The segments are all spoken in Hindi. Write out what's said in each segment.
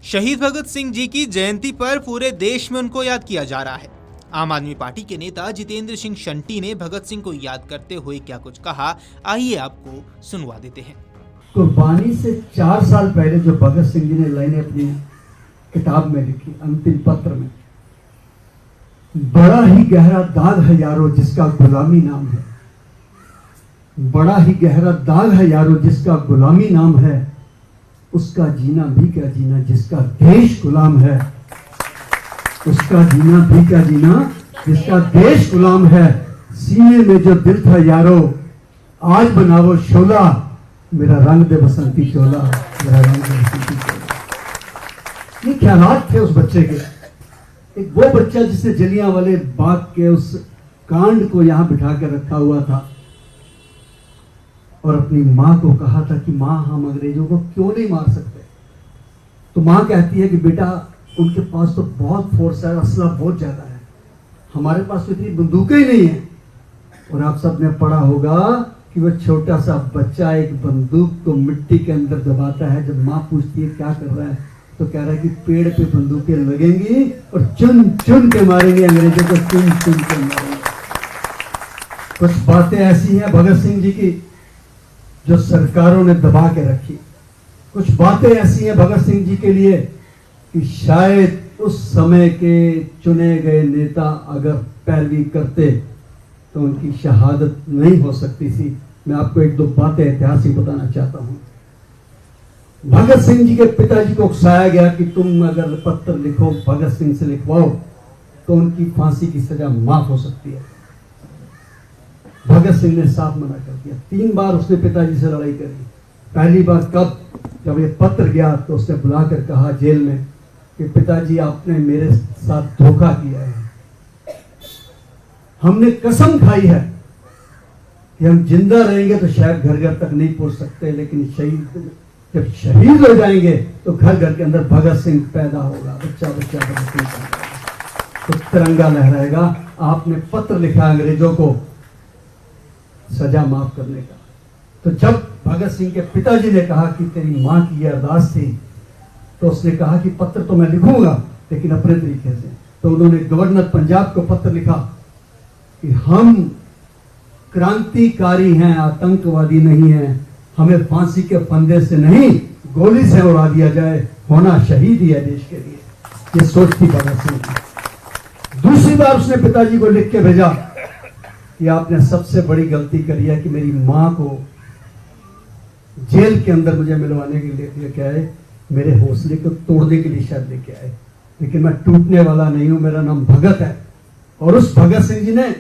शहीद भगत सिंह जी की जयंती पर पूरे देश में उनको याद किया जा रहा है। आम आदमी पार्टी के नेता जितेंद्र सिंह शंटी ने भगत सिंह को याद करते हुए क्या कुछ कहा, आइए आपको सुनवा देते हैं। कुर्बानी से 4 साल पहले जो भगत सिंह जी ने लाइनें अपनी किताब में लिखी, अंतिम पत्र में, बड़ा ही गहरा दाग है यारो जिसका गुलामी नाम है, बड़ा ही गहरा दाग है यारो जिसका गुलामी नाम है, उसका जीना भी क्या जीना जिसका देश गुलाम है, उसका जीना भी क्या जीना जिसका देश गुलाम है। सीने में जो दिल था यारो आज बनाओ शोला, मेरा रंग दे बसंती चोला, मेरा रंग दे बसंती चोला। ये ख्यालात थे उस बच्चे के। एक वो बच्चा जिसने जलियांवाले बाग के उस कांड को यहां बिठा कर रखा हुआ था और अपनी मां को कहा था कि मां हम अंग्रेजों को क्यों नहीं मार सकते। तो मां कहती है कि बेटा उनके पास तो बहुत फोर्स है, असला बहुत ज्यादा है, हमारे पास तो इतनी बंदूकें ही नहीं है। और आप सब ने पढ़ा होगा कि वो छोटा सा बच्चा एक बंदूक को मिट्टी के अंदर दबाता है। जब मां पूछती है क्या कर रहा है तो कह रहा है कि पेड़ पे बंदूकें लगेंगी और चुन चुन के मारेंगे अंग्रेजों को, चुन चुन के मारेंगे। कुछ बातें ऐसी हैं भगत सिंह जी की जो सरकारों ने दबा के रखी। कुछ बातें ऐसी हैं भगत सिंह जी के लिए कि शायद उस समय के चुने गए नेता अगर पैरवी करते तो उनकी शहादत नहीं हो सकती थी। मैं आपको 1-2 बातें ऐतिहासिक बताना चाहता हूं। भगत सिंह जी के पिताजी को उकसाया गया कि तुम अगर पत्र लिखो भगत सिंह से लिखवाओ तो उनकी फांसी की सजा माफ हो सकती है। भगत सिंह ने साफ मना कर दिया। 3 बार उसने पिताजी से लड़ाई करी। पहली बार कब, जब ये पत्र गया तो उसने बुलाकर कहा जेल में कि पिताजी आपने मेरे साथ धोखा किया है, हमने कसम खाई है कि हम जिंदा रहेंगे तो शायद घर घर तक नहीं पहुंच सकते, लेकिन जब शहीद हो जाएंगे तो घर घर के अंदर भगत सिंह पैदा होगा, बच्चा बच्चा भगत सिंह पैदा होगा, तो तिरंगा लहराएगा। आपने पत्र लिखा अंग्रेजों को सजा माफ करने का। तो जब भगत सिंह के पिताजी ने कहा कि तेरी मां की यह अरदास थी तो उसने कहा कि पत्र तो मैं लिखूंगा लेकिन अपने तरीके से। तो उन्होंने गवर्नर पंजाब को पत्र लिखा कि हम क्रांतिकारी हैं, आतंकवादी नहीं हैं, हमें फांसी के फंदे से नहीं गोली से उड़ा दिया जाए, होना शहीद ही है देश के लिए। ये सोच थी भगत सिंह की। दूसरी बार उसने पिताजी को लिख के भेजा कि आपने सबसे बड़ी गलती करी है कि मेरी मां को जेल के अंदर मुझे मिलवाने के लिए लेके आए, मेरे हौसले को तोड़ने के लिए शायद लेके आए, लेकिन मैं टूटने वाला नहीं हूं, मेरा नाम भगत है। और उस भगत सिंह जी ने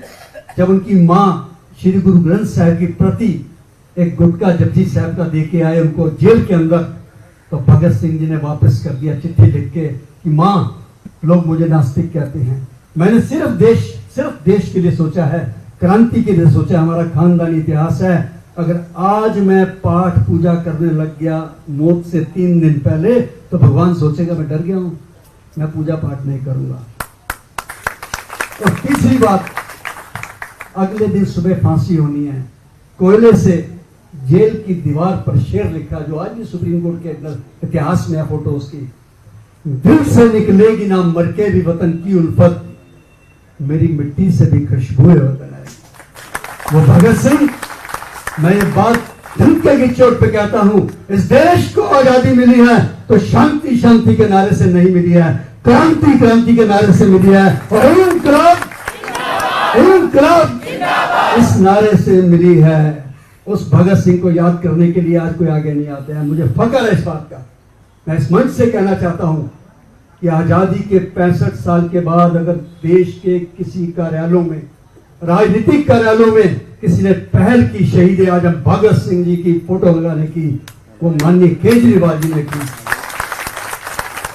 जब उनकी मां श्री गुरु ग्रंथ साहिब की प्रति एक गुटका जपजी साहब का देके आए उनको जेल के अंदर, तो भगत सिंह जी ने वापस कर दिया चिट्ठी लिख के कि मां लोग मुझे नास्तिक कहते हैं, मैंने सिर्फ देश के लिए सोचा है, क्रांति के लिए सोचा, हमारा खानदानी इतिहास है। अगर आज मैं पाठ पूजा करने लग गया मौत से 3 दिन पहले तो भगवान सोचेगा मैं डर गया हूं, मैं पूजा पाठ नहीं करूंगा। और तीसरी बात, अगले दिन सुबह फांसी होनी है। कोयले से जेल की दीवार पर शेर लिखा जो आज भी सुप्रीम कोर्ट के इतिहास में है, फोटो उसकी, दिल से निकलेगी ना मर के भी वतन की उल्फत, मेरी मिट्टी से भी खुशबुएं वतन आएगी। वो भगत सिंह, मैं ये बात धमके की चोट पे कहता हूं, इस देश को आजादी मिली है तो शांति शांति के नारे से नहीं मिली है, क्रांति क्रांति के नारे से मिली है, और इनकलाब इस नारे से मिली है। उस भगत सिंह को याद करने के लिए आज कोई आगे नहीं आता है। मुझे फख्र है इस बात का। मैं इस मंच से कहना चाहता हूं कि आजादी के 65 साल के बाद अगर देश के किसी कार्यालयों में, राजनीतिक कार्यालयों में किसी ने पहल की शहीद आजम भगत सिंह जी की फोटो लगाने की, वो माननीय केजरीवाल जी ने की।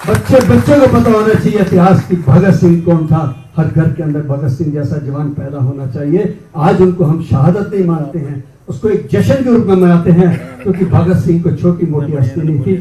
बच्चों को पता होना चाहिए इतिहास की भगत सिंह कौन था। हर घर के अंदर भगत सिंह जैसा जवान पैदा होना चाहिए। आज उनको हम शहादत नहीं मानते हैं, उसको एक जश्न के रूप में मनाते हैं क्योंकि भगत सिंह को छोटी मोटी हस्ती नहीं थी।